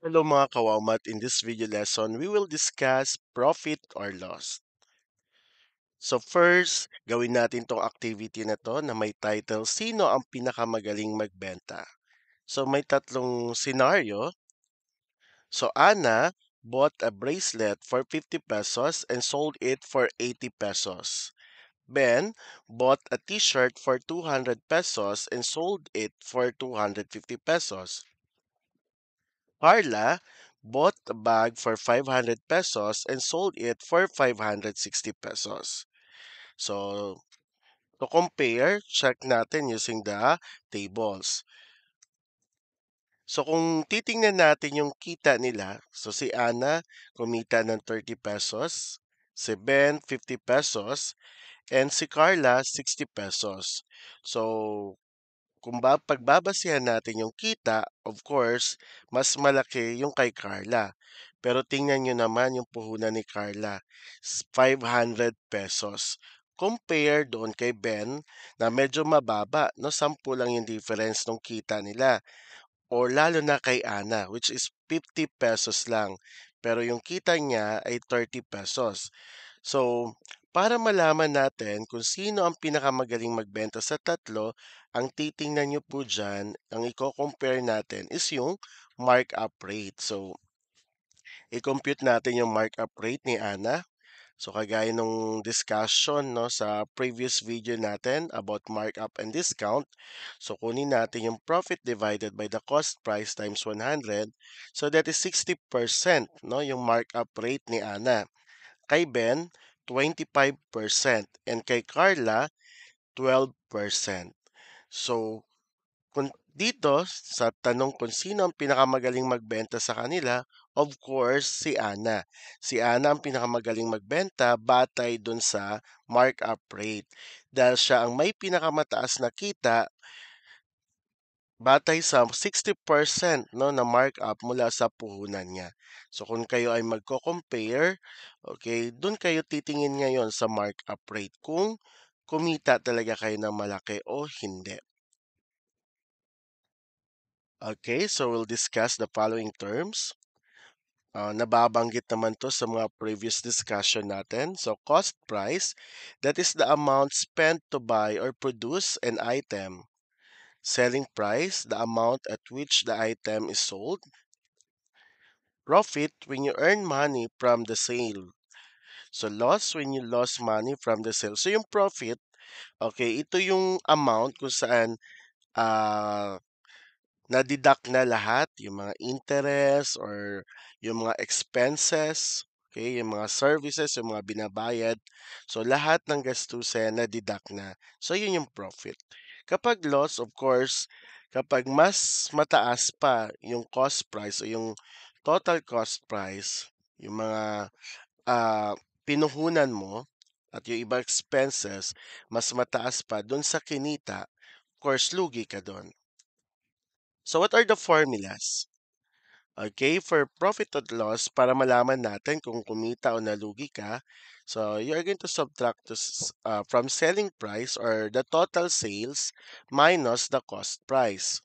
Hello mga kawawmat, in this video lesson, we will discuss profit or loss. So first, gawin natin tong activity na to na may title, Sino ang pinakamagaling magbenta? So may tatlong scenario. So Anna bought a bracelet for 50 pesos and sold it for 80 pesos. Ben bought a t-shirt for 200 pesos and sold it for 250 pesos. Carla bought a bag for 500 pesos and sold it for 560 pesos. So, to compare, check natin using the tables. So, kung titingnan natin yung kita nila, so si Ana kumita ng 30 pesos, si Ben 50 pesos, and si Carla 60 pesos. So, kung pagbabasihan natin yung kita, of course, mas malaki yung kay Carla. Pero tingnan nyo naman yung puhunan ni Carla, 500 pesos. Compare doon kay Ben na medyo mababa, no? 10 lang yung difference ng kita nila. Or lalo na kay Ana, which is 50 pesos lang. Pero yung kita niya ay 30 pesos. So, para malaman natin kung sino ang pinakamagaling magbenta sa tatlo, ang titingnan nyo po dyan, ang i-compare natin is yung markup rate. So, i-compute natin yung markup rate ni Ana. So, kagaya nung discussion no, sa previous video natin about markup and discount. So, kunin natin yung profit divided by the cost price times 100. So, that is 60% no, yung markup rate ni Ana. Kay Ben, 25% and kay Carla, 12%. So, kung dito sa tanong kung sino ang pinakamagaling magbenta sa kanila, of course, si Ana. Si Ana ang pinakamagaling magbenta batay dun sa markup rate. Dahil siya ang may pinakamataas na kita batay sa 60% no, na markup mula sa puhunan niya. So kung kayo ay magko-compare, okay, doon kayo titingin ngayon sa markup rate kung kumita talaga kayo ng malaki o hindi. Okay, so we'll discuss the following terms. Nababanggit naman to sa mga previous discussion natin. So cost price, that is the amount spent to buy or produce an item. Selling price, the amount at which the item is sold. Profit when you earn money from the sale. So loss when you lost money from the sale. So yung profit, okay, ito yung amount kung saan ah na-deduct na lahat, yung mga interest or yung mga expenses, okay, yung mga services, yung mga binabayad. So lahat ng gastusin na-deduct na. So yun yung profit. Kapag loss, of course, kapag mas mataas pa yung cost price o yung total cost price, yung mga pinuhunan mo at yung iba expenses, mas mataas pa dun sa kinita, of course, lugi ka dun. So what are the formulas? Okay, for profit or loss, para malaman natin kung kumita o nalugi ka, so you are going to subtract from selling price or the total sales minus the cost price.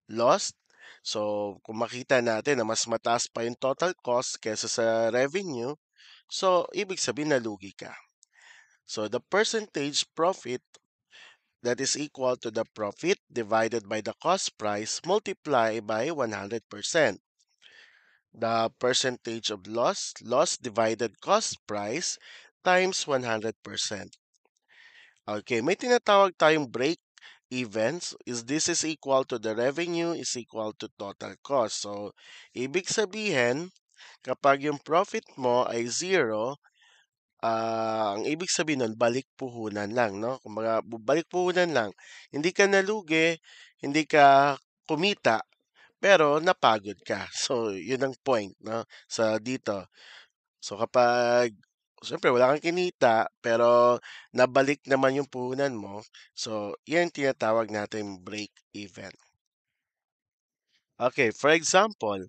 Lost, so kung makita natin na mas mataas pa yung total cost kesa sa revenue, so ibig sabihin nalugi ka. So the percentage profit, that is equal to the profit divided by the cost price multiplied by 100%. The percentage of loss, loss divided cost price times 100%. Okay, may tinatawag tayong break events. This is equal to the revenue is equal to total cost. So, ibig sabihin, kapag yung profit mo ay zero, ang ibig sabihin nun, balik puhunan lang, no? Kumbaga, balik puhunan lang. Hindi ka nalugi, hindi ka kumita, pero napagod ka. So, yun ang point, no? Sa dito. So, kapag siyempre wala kang kinita, pero nabalik naman yung puhunan mo, so, yan tinatawag natin break even. Okay, for example,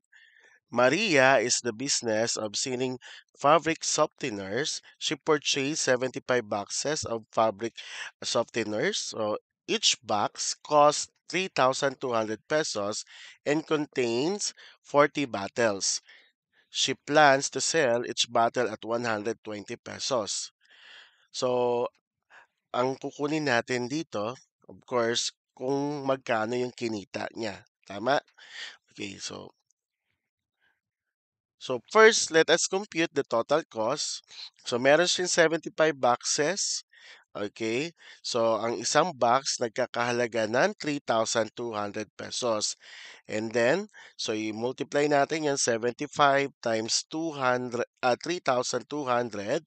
Maria is the business of selling fabric softeners. She purchased 75 boxes of fabric softeners. So, each box costs 3,200 pesos and contains 40 bottles. She plans to sell each bottle at 120 pesos. So, ang kukunin natin dito, of course, kung magkano yung kinita niya. Tama? Okay, so first, let us compute the total cost. So meron siyang 75 boxes. Okay? So ang isang box nagkakahalaga ng 3,200 pesos. And then, so i-multiply natin yan 75 times 3,200.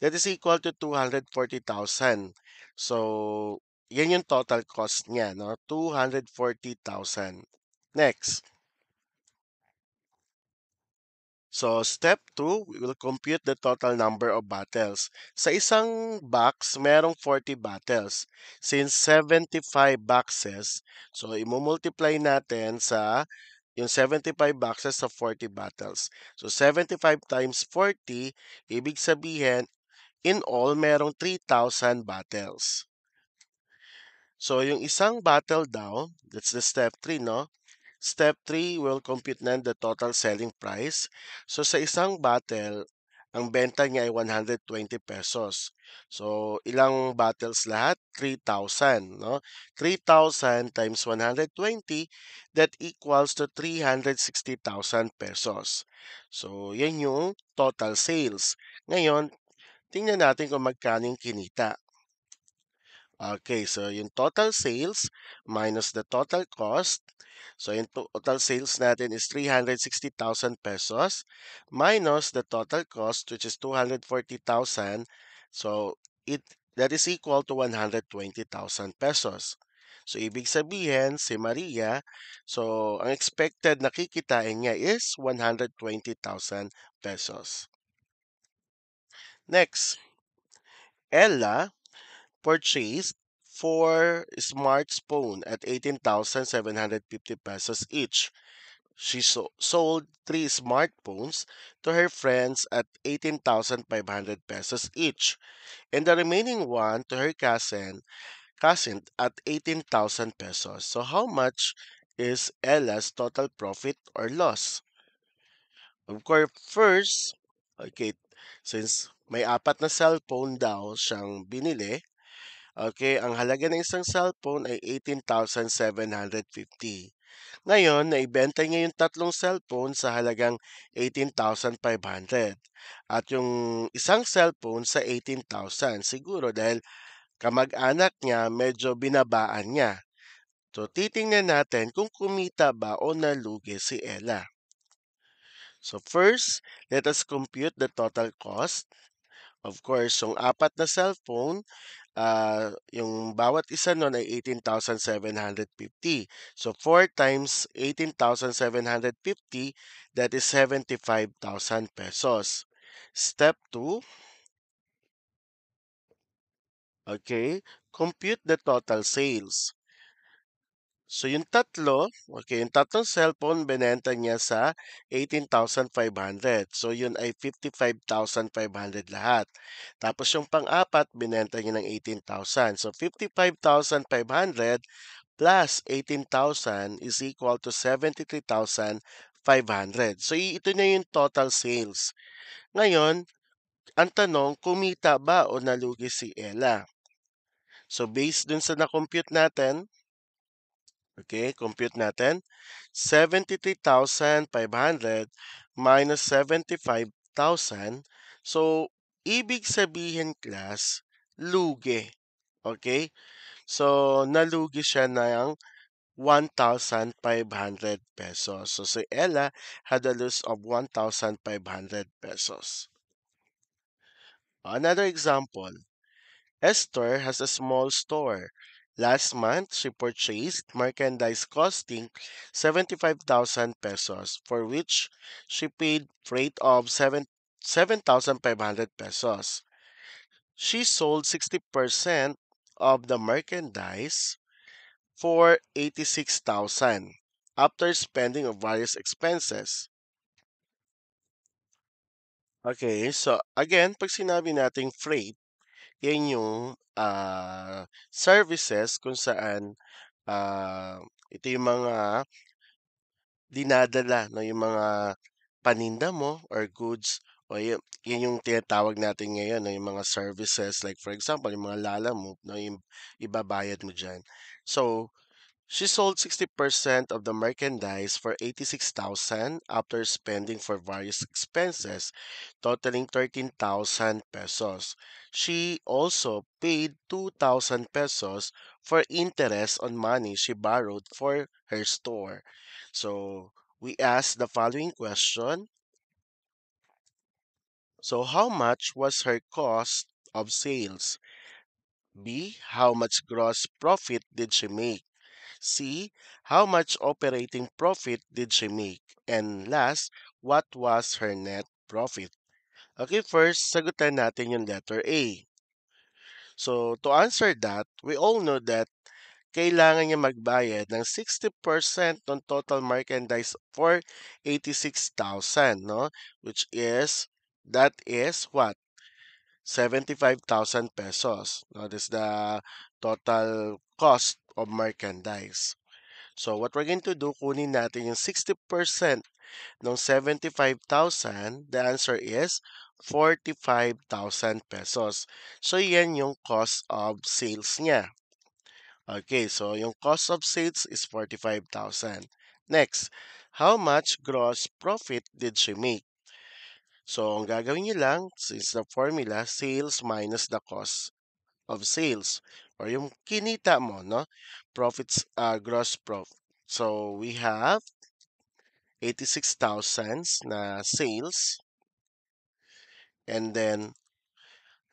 That is equal to 240,000. So, yan yung total cost niya, no? 240,000. Next. So, step 2, we will compute the total number of bottles. Sa isang box, merong 40 bottles. Since 75 boxes, so i-multiply natin sa yung 75 boxes sa 40 bottles. So, 75 times 40, ibig sabihin, in all, merong 3,000 bottles. So, yung isang bottle daw, that's the step 3, no? Step 3 will compute na the total selling price. So sa isang bottle, ang benta niya ay 120 pesos. So ilang bottles lahat? 3,000, no? 3,000 times 120, that equals to 360,000 pesos. So yan yung total sales. Ngayon, tingnan natin kung magkano yung kinita. Okay, so yung total sales minus the total cost. So yung total sales natin is 360,000 pesos minus the total cost, which is 240,000. So it that is equal to 120,000 pesos. So ibig sabihin si Maria, so ang expected na kikitain niya is 120,000 pesos. Next, Ella purchased four smartphone at 18,750 pesos each. She sold three smartphones to her friends at 18,500 pesos each, and the remaining one to her cousin at 18,000 pesos. So how much is Ella's total profit or loss? Of course, first, okay, since may apat na cellphone daw siyang binili, okay, ang halaga ng isang cellphone ay 18,750. Ngayon, naibenta niya yung tatlong cellphone sa halagang 18,500 at yung isang cellphone sa 18,000. Siguro dahil kamag-anak niya, medyo binabaan niya. So, titingnan natin kung kumita ba o nalugi si Ella. So, first, let us compute the total cost. Of course, yung apat na cellphone, yung bawat isa nun ay 18,750. So, 4 times 18,750, that is 75,000 pesos. Step 2, okay, compute the total sales. So, yung tatlong cellphone, binenta niya sa 18,500. So, yun ay 55,500 lahat. Tapos, yung pang-apat, binenta niya ng 18,000. So, 55,500 plus 18,000 is equal to 73,500. So, ito na yung total sales. Ngayon, ang tanong, kumita ba o nalugi si Ella? So, based dun sa na-compute natin, okay, compute natin. 73,500 minus 75,000. So, ibig sabihin, class, lugi. Okay? So, nalugi siya ng 1,500 pesos. So, si Ella had a loss of 1,500 pesos. Another example. Esther has a small store. Last month, she purchased merchandise costing 75,000 pesos, for which she paid freight of 7,500 pesos. She sold 60% of the merchandise for 86,000 after spending of various expenses. Okay, so again, pag sinabi nating freight, yan yung services kung saan ito yung mga dinadala no yung mga paninda mo or goods o yun yung tinatawag natin ngayon no yung mga services like for example yung mga Lala Move no yung ibabayad mo diyan. So she sold 60% of the merchandise for 86,000 after spending for various expenses, totaling 13,000 pesos. She also paid 2,000 pesos for interest on money she borrowed for her store. So we asked the following question. So how much was her cost of sales? B. How much gross profit did she make? C. How much operating profit did she make? And last, what was her net profit? Okay, first, sagutan natin yung letter A. So, to answer that, we all know that kailangan niya magbayad ng 60% ng total merchandise for 86,000, no? Which is, that is what? 75,000 pesos. No? This is the total cost of merchandise. So, what we're going to do, kunin natin yung 60% ng 75,000. The answer is 45,000 pesos. So, yan yung cost of sales niya. Okay, so yung cost of sales is 45,000. Next, how much gross profit did she make? So, ang gagawin niyo lang, since the formula, sales minus the cost of sales or yung kinita mo, no? Profits, gross profit. So, we have 86,000 na sales and then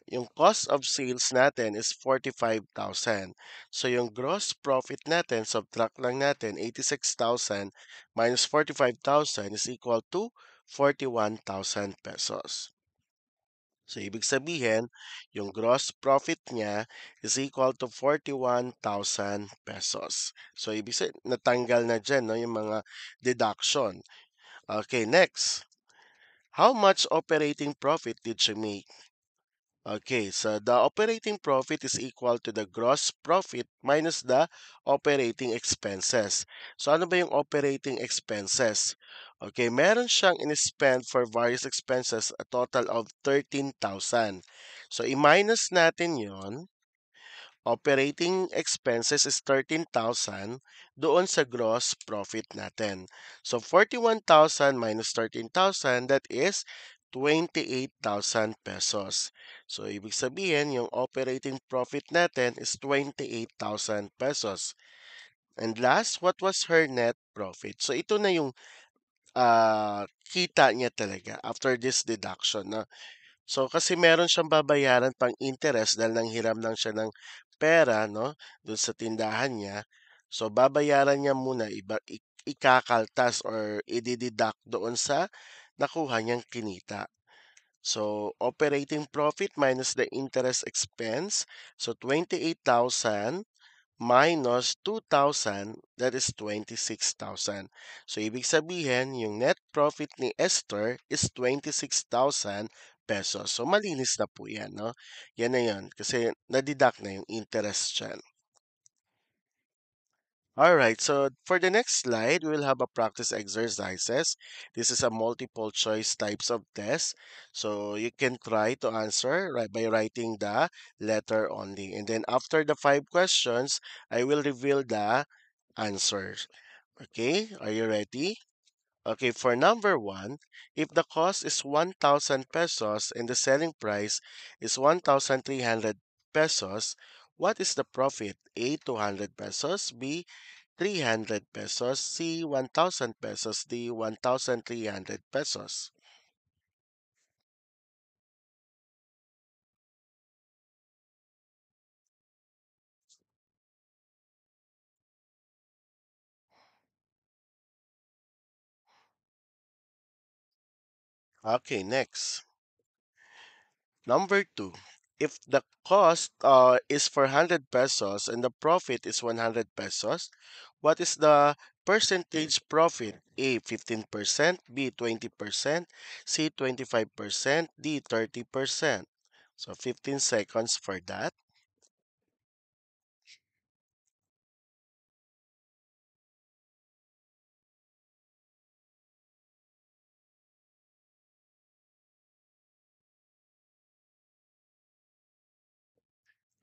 yung cost of sales natin is 45,000. So, yung gross profit natin, subtract lang natin, 86,000 minus 45,000 is equal to 41,000 pesos. So, ibig sabihin, yung gross profit niya is equal to 41,000 pesos. So, ibig sabihin, natanggal na dyan no, yung mga deduction. Okay, next. How much operating profit did she make? Okay, so the operating profit is equal to the gross profit minus the operating expenses. So ano ba yung operating expenses? Okay, meron siyang in-spend for various expenses a total of 13,000. So i-minus natin yon. Operating expenses is 13,000 doon sa gross profit natin. So 41,000 minus 13,000, that is 28,000 pesos. So ibig sabihin, yung operating profit natin is 28,000 pesos. And last, what was her net profit? So ito na yung kita niya talaga after this deduction. No? So, kasi meron siyang babayaran pang interest dahil nanghiram lang siya ng pera, no, dun sa tindahan niya. So, babayaran niya muna, ikakaltas or i-deduct doon sa nakuha niyang kinita. So, operating profit minus the interest expense. So, 28,000 minus 2,000, that is 26,000. So, ibig sabihin, yung net profit ni Esther is 26,000 pesos. So, malinis na po yan, no? Yan na yan. Kasi nadidak na yung interest dyan. Alright, so for the next slide, we will have a practice exercises. This is a multiple choice types of test. So you can try to answer right by writing the letter only. And then after the 5 questions, I will reveal the answers. Okay, are you ready? Okay, for number one, if the cost is 1,000 pesos and the selling price is 1,300 pesos, what is the profit? A, 200 pesos, B, 300 pesos, C, 1,000 pesos, D, 1,300 pesos. Okay, next. Number two, if the cost is 400 pesos and the profit is 100 pesos, what is the percentage profit? A, 15%, B, 20%, C, 25%, D, 30%. So 15 seconds for that.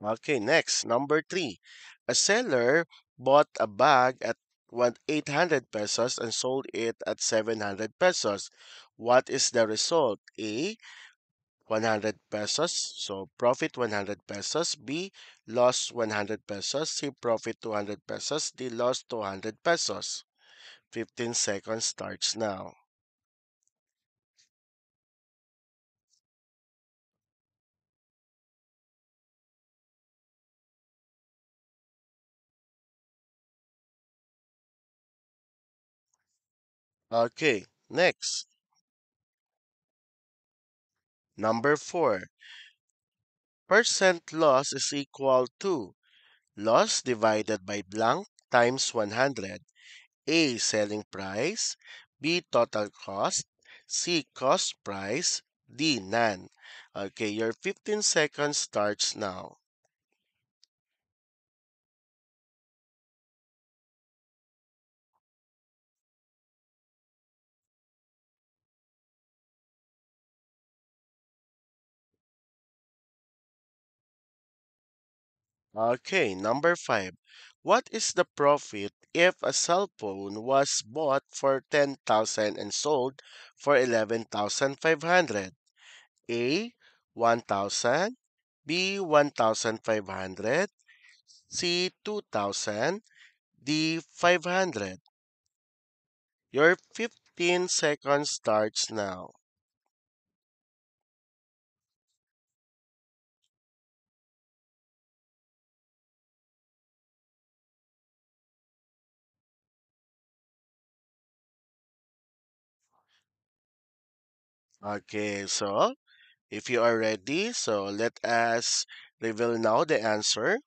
Okay, next, number three. A seller bought a bag at 800 pesos and sold it at 700 pesos. What is the result? A, 100 pesos, so profit 100 pesos. B, loss 100 pesos. C, profit 200 pesos. D, loss 200 pesos. 15 seconds starts now. Okay, next. Number four. Percent loss is equal to loss divided by blank times 100. A, selling price. B, total cost. C, cost price. D, none. Okay, your 15 seconds starts now. Okay, number five. What is the profit if a cell phone was bought for 10,000 and sold for 11,500? A, 1,000. B, 1,500. C, 2,000. D, 500. Your 15 seconds starts now. Okay, so if you are ready, so let us reveal now the answer.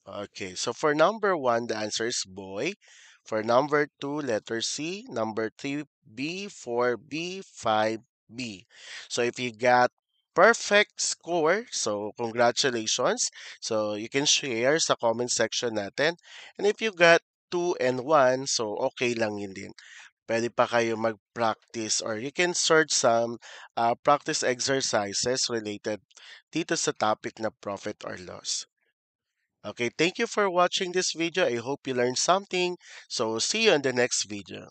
Okay, so for number one, the answer is boy. For number two, letter C. Number three, B. For B, 5B. So if you got perfect score, so congratulations. So you can share sa comment section natin. And if you got 2 and 1, so okay lang yun din. Pwede pa kayo mag-practice or you can search some practice exercises related dito sa topic na profit or loss. Okay, thank you for watching this video. I hope you learned something. So see you in the next video.